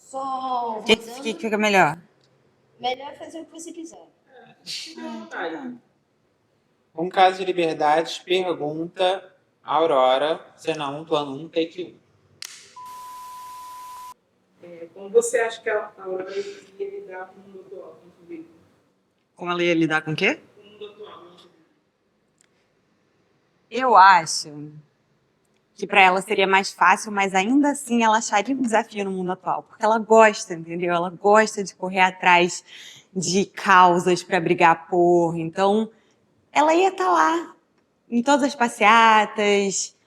Só O que rodando. fica melhor? Melhor fazer o que você quiser. Um caso de liberdade, pergunta Aurora, cena 1, plano 1, take 1. Como você acha que a Aurora ia lidar com o mundo atual? Como ela ia lidar com o quê? Com o mundo atual. Eu acho que para ela seria mais fácil, mas ainda assim ela acharia um desafio no mundo atual, porque ela gosta, entendeu? Ela gosta de correr atrás de causas para brigar por. Então, ela ia estar lá em todas as passeatas,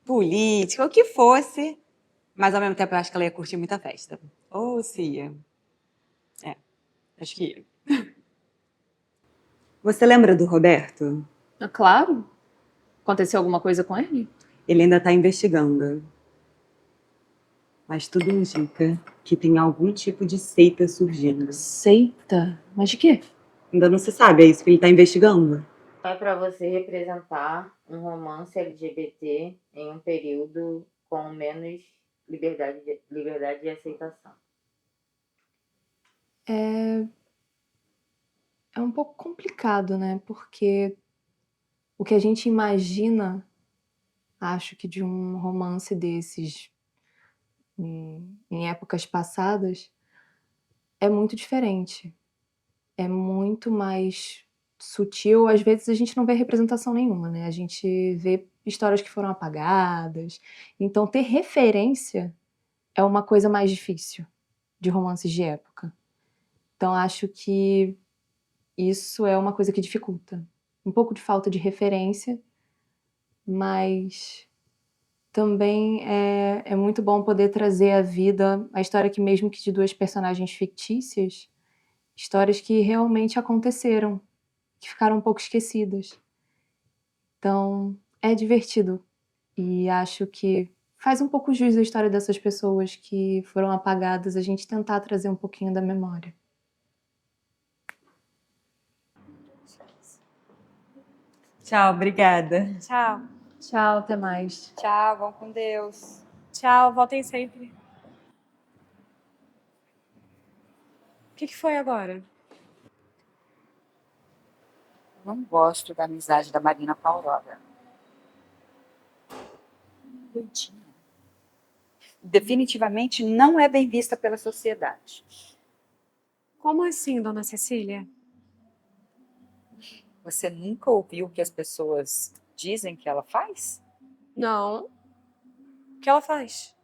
política, o que fosse, mas ao mesmo tempo eu acho que ela ia curtir muita festa. Ou se ia. É, acho que ia. Você lembra do Roberto? Ah, claro. Aconteceu alguma coisa com ele? Ele ainda está investigando. Mas tudo indica que tem algum tipo de seita surgindo. Seita? Mas de quê? Ainda não se sabe, é isso que ele está investigando. É para você representar um romance LGBT em um período com menos liberdade de aceitação. É um pouco complicado, né? Porque o que a gente imagina, acho que de um romance desses em épocas passadas, é muito diferente. É muito mais sutil. Às vezes a gente não vê representação nenhuma, né? A gente vê histórias que foram apagadas. Então ter referência é uma coisa mais difícil de romances de época. Então acho que isso é uma coisa que dificulta. Um pouco de falta de referência, mas também é muito bom poder trazer à vida a história que mesmo que de duas personagens fictícias, histórias que realmente aconteceram, que ficaram um pouco esquecidas. Então, é divertido e acho que faz um pouco jus à história dessas pessoas que foram apagadas, a gente tentar trazer um pouquinho da memória. Tchau, obrigada. Tchau. Tchau, até mais. Tchau, vão com Deus. Tchau, voltem sempre. O que foi agora? Não gosto da amizade da Marina com a Aurora. Doidinha. Definitivamente não é bem vista pela sociedade. Como assim, dona Cecília? Você nunca ouviu o que as pessoas dizem que ela faz? Não. O que ela faz?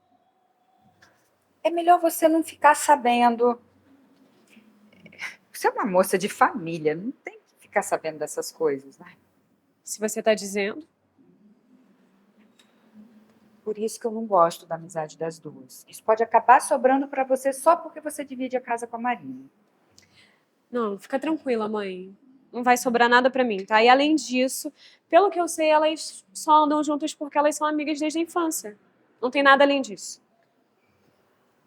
É melhor você não ficar sabendo. Você é uma moça de família, não tem que ficar sabendo dessas coisas, né? Se você tá dizendo. Por isso que eu não gosto da amizade das duas. Isso pode acabar sobrando para você só porque você divide a casa com a Marina. Não, fica tranquila, mãe. Não vai sobrar nada pra mim, tá? E além disso, pelo que eu sei, elas só andam juntas porque elas são amigas desde a infância. Não tem nada além disso.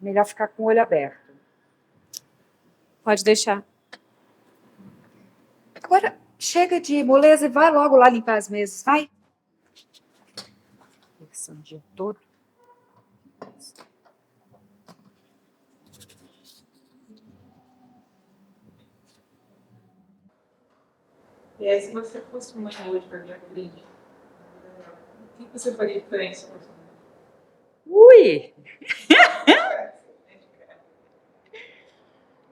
Melhor ficar com o olho aberto. Pode deixar. Agora, chega de moleza e vai logo lá limpar as mesas, vai. Conversando o dia todo. E aí, se você fosse uma hoje para minha filha, o que você faria diferente? Ui!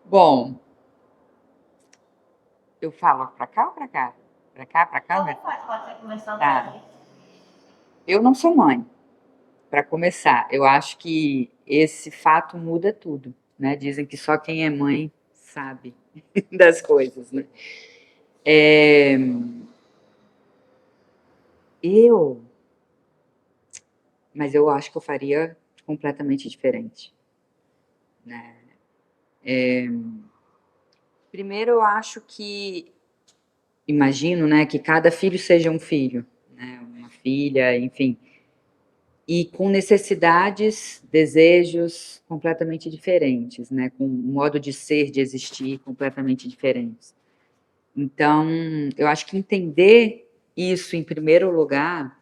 Bom, eu falo pra cá ou pra cá? Pra cá, pra cá? Pode ser começar Tá. Eu não sou mãe, para começar. Eu acho que esse fato muda tudo, né? Dizem que só quem é mãe sabe das coisas, né? Mas eu acho que eu faria completamente diferente, né? Primeiro, eu acho que, imagino, né, que cada filho seja um filho, né, uma filha, enfim, e com necessidades, desejos completamente diferentes, né, com um modo de ser, de existir completamente diferentes. Então, eu acho que entender isso em primeiro lugar,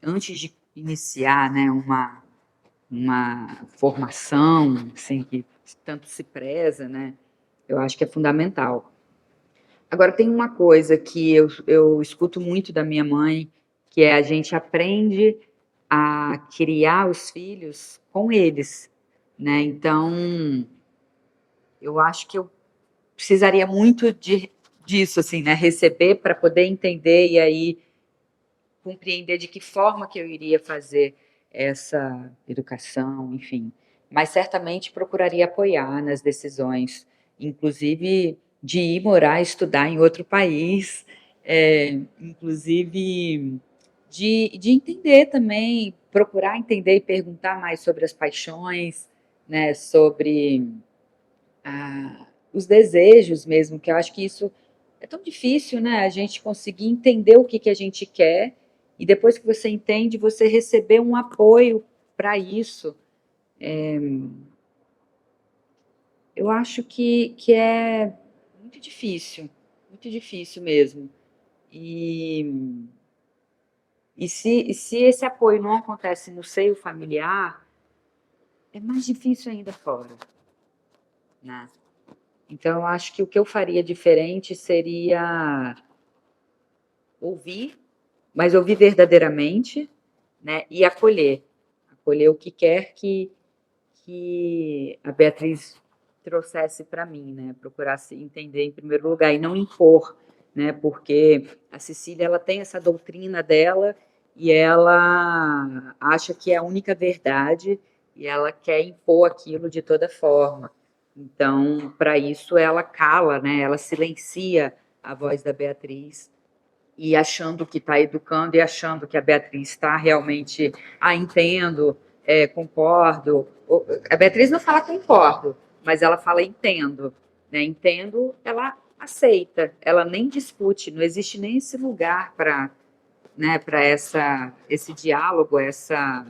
antes de iniciar, né, uma formação, assim, que tanto se preza, né? Eu acho que é fundamental. Agora, tem uma coisa que eu escuto muito da minha mãe, que é a gente aprende a criar os filhos com eles, né? Então, eu acho que eu precisaria muito disso, assim, né? Receber para poder entender e aí compreender de que forma que eu iria fazer essa educação, enfim. Mas certamente procuraria apoiar nas decisões, inclusive de ir morar, estudar em outro país, inclusive de entender também, procurar entender e perguntar mais sobre as paixões, né, sobre os desejos mesmo, que eu acho que isso é tão difícil, né, a gente conseguir entender o que, que a gente quer e depois que você entende, você receber um apoio para isso. Eu acho que é muito difícil mesmo. E se esse apoio não acontece no seio familiar, é mais difícil ainda fora, né? Então, eu acho que o que eu faria diferente seria ouvir, mas ouvir verdadeiramente, né? E acolher o que quer que a Beatriz trouxesse para mim, né? Procurasse entender em primeiro lugar e não impor, né? Porque a Cecília, ela tem essa doutrina dela e ela acha que é a única verdade e ela quer impor aquilo de toda forma. Então, para isso, ela cala, né? Ela silencia a voz da Beatriz e achando que está educando e achando que a Beatriz está realmente, entendo, concordo. A Beatriz não fala concordo, mas ela fala entendo, né? Entendo, ela aceita, ela nem discute, não existe nem esse lugar para, né, para esse diálogo, essa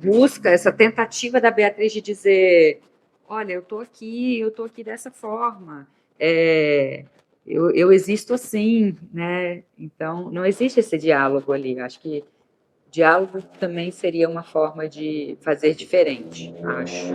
busca, essa tentativa da Beatriz de dizer, olha, eu estou aqui dessa forma, eu existo assim, né? Então, não existe esse diálogo ali. Eu acho que diálogo também seria uma forma de fazer diferente, acho.